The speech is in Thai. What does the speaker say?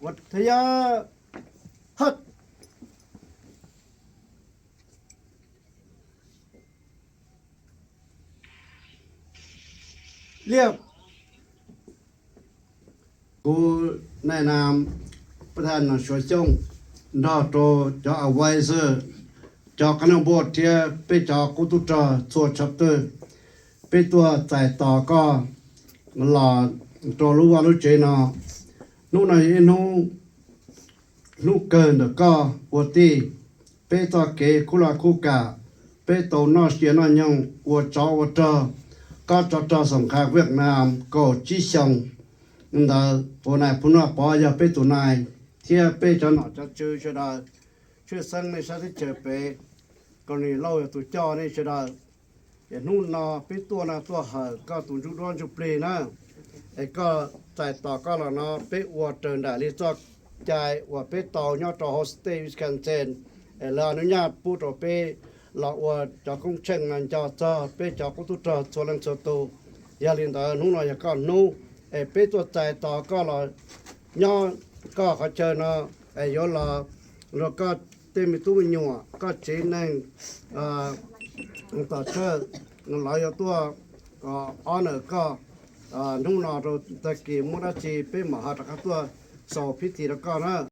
วัทยาฮัดเรียบกูแนะนำประธานช่วยจงดอโตจอเอาไว้เซอร์จอคณะบทเทียไปจอกุตุจอส่วนชัปเตอร์ไปตัวใจต่อก็หล่อตัวรู้ว่ารู้เจนอนู่นไหนนู่นลูกเกินเด็กก็ปวดตีไปตัวเกคุลาคุกะไปตัวนอเสียนยังวัวจอวัวจอก็จอสงครามเวียดนามก็จีชงนั่นเด้อพวกนายพูดว่าปอยาไปตัวนายเทียไปจนอจะเจอจะได้ชื่อสังในชาติเจอไปกรณีเล่าตัวเจ้านี่จะได้อย่างนู่นนอไปตัวนาตัวหาก็ตัวจุดร้อนจุดเปลนะไอ้ก็ใจต่อก็แล้วเนาะไปอวดเดินได้ลิจอกใจว่าไปต่อยอดต่อโฮสเทลวิสกันเซนไอ้เราอนุญาตพูดต่อไปเราอวดจากคงเชิงงานจ่อไปจากกุตุจ่อส่วนลังสตูยาลินตานู่นนอยก็นู่ไอ้ไปตัวใจต่อก็เราย่อก็เขาเจอเนาะไอ้ย้อนเราแล้วก็เต็มตู้มิญญัวก็เจนนั่งต่อเชื่อเราอยู่ตัวก็อันก็นู่นเราตะกี้มุราจีเป็นมหาตะกัตัวสอบพิธีแล้วก็นะ